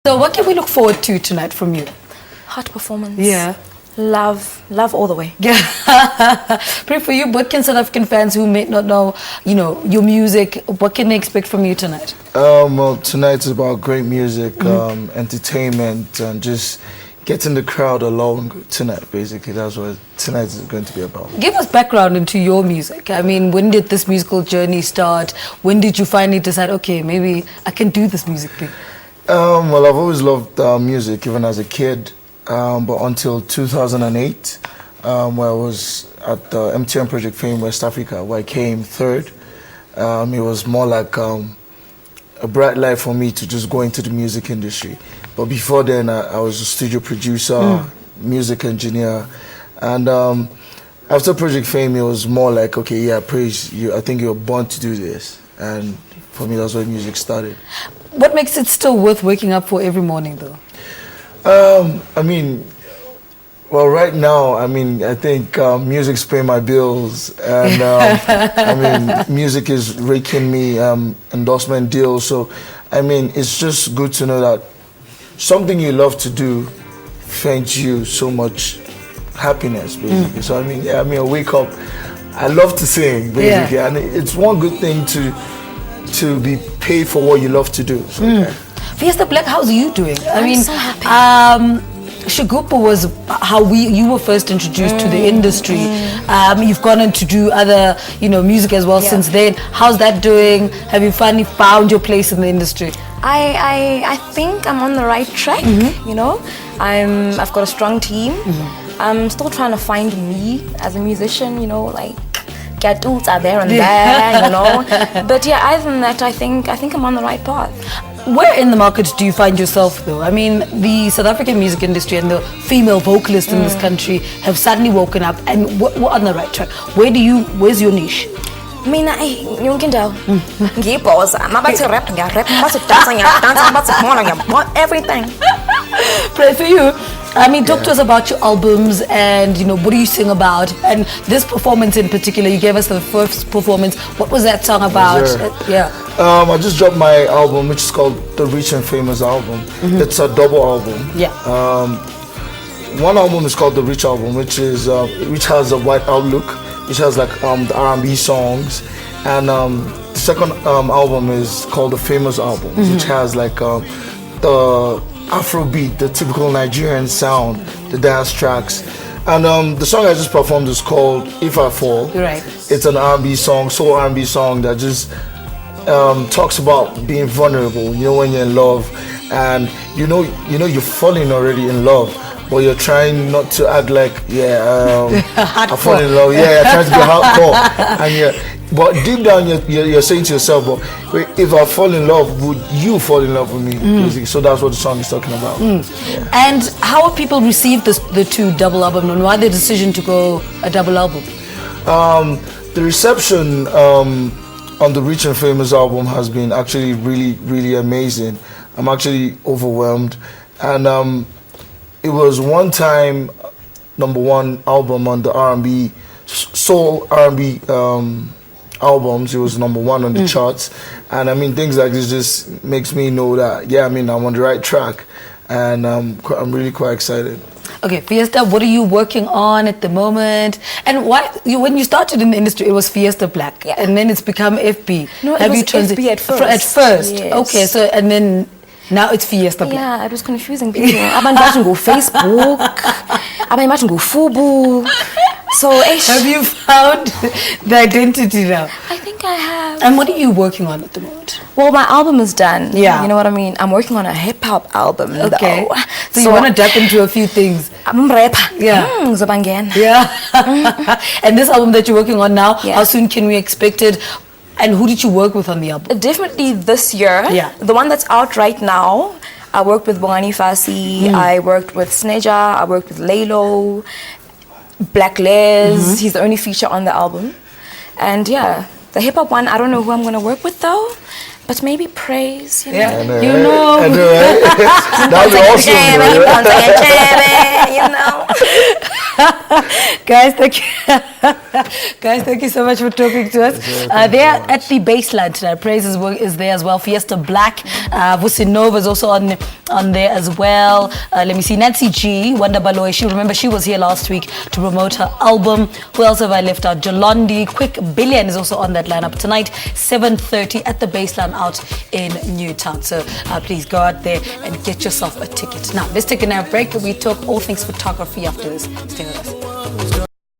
So what can we look forward to tonight from you? Heart performance. Yeah. Love all the way. Yeah. Pray for you. What can South African fans who may not know, your music, what can they expect from you tonight? Well, tonight is about great music, entertainment, and just getting the crowd along tonight, basically. That's what tonight is going to be about. Give us background into your music. I mean, when did this musical journey start? When did you finally decide, okay, maybe I can do this music thing? Well, I've always loved music, even as a kid. But until 2008, where I was at the MTN Project Fame West Africa, where I came third. It was more like a bright light for me to just go into the music industry. But before then, I was a studio producer, music engineer. And after Project Fame, it was more like, okay, yeah, Praiz, I think you're born to do this. And for me, that's where music started. What makes it still worth waking up for every morning, though? Well, right now, I think music's paying my bills, and music is raking me endorsement deals. So, it's just good to know that something you love to do fetches you so much happiness, basically. So, I wake up, I love to sing, basically, and it's one good thing to be paid for what you love to do. So, yeah. Fiesta Black, how's you doing? I'm so happy. Shagupa was how you were first introduced to the industry. You've gone on to do other, music as well since then. How's that doing? Have you finally found your place in the industry? I think I'm on the right track. I've got a strong team. I'm still trying to find me as a musician. Like get tools are there and there. But yeah, other than that, I think I'm on the right path. Where in the market do you find yourself, though? The South African music industry and the female vocalists in this country have suddenly woken up and we're on the right track. Where's your niche? Mina, you can tell. I'm about to rap, I'm about to dance, I'm about to everything. Pray for you. Talk to us about your albums and, what do you sing about? And this performance in particular, you gave us the first performance. What was that song about? I just dropped my album, which is called The Rich and Famous Album. It's a double album. One album is called The Rich Album, which has a white outlook, which has like the R&B songs. And the second album is called The Famous Album, which has like the Afrobeat, the typical Nigerian sound, the dance tracks. And the song I just performed is called If I Fall. Right. It's an R&B song, soul R&B song that just talks about being vulnerable, when you're in love and you're falling already in love, but you're trying not to act like I fall in love, trying to be hardcore, and but deep down you're saying to yourself, but if I fall in love, would you fall in love with me? Basically. So that's what the song is talking about. And how have people received the two double album, and why the decision to go a double album? The reception on the Rich and Famous album has been actually really, really amazing. I'm actually overwhelmed. And it was one time #1 album on the R&B, soul R&B albums. It was #1 on the charts. And things like this just makes me know that, I'm on the right track. And I'm really quite excited. Okay, Fiesta, what are you working on at the moment? And when you started in the industry, it was Fiesta Black, and then it's become FB. No, it was FB at first. At first, yes. Okay. So and then now it's Fiesta Black. Yeah, it was confusing people. I imagine go Facebook. I imagine go Fubu. So have you found the identity now? I think I have. And what are you working on at the moment? Well, my album is done. Yeah. You know what I mean? I'm working on a hip-hop album. Okay. Though. So you want to tap into a few things. I'm a rapper. Yeah. Yeah. And this album that you're working on now, how soon can we expect it? And who did you work with on the album? Definitely this year. Yeah. The one that's out right now, I worked with Bongani Fasi, I worked with Sneja, I worked with Laylo, Black Les. He's the only feature on the album. And the hip-hop one, I don't know who I'm going to work with though, but maybe Praiz, I know, That would be awesome. Guys, thank you. Guys, thank you so much for talking to us. They're at the Bassline tonight. Praiz is there as well. Fiesta Black. Vusi Nova is also on there as well. Let me see. Nathi G, Wanda Baloyi. She was here last week to promote her album. Who else have I left out? Jolondy. Quikk Billion is also on that lineup tonight. 7:30 at the Bassline out in Newtown. So please go out there and get yourself a ticket. Now, let's take a break. We talk all things photography after this. Stay with us.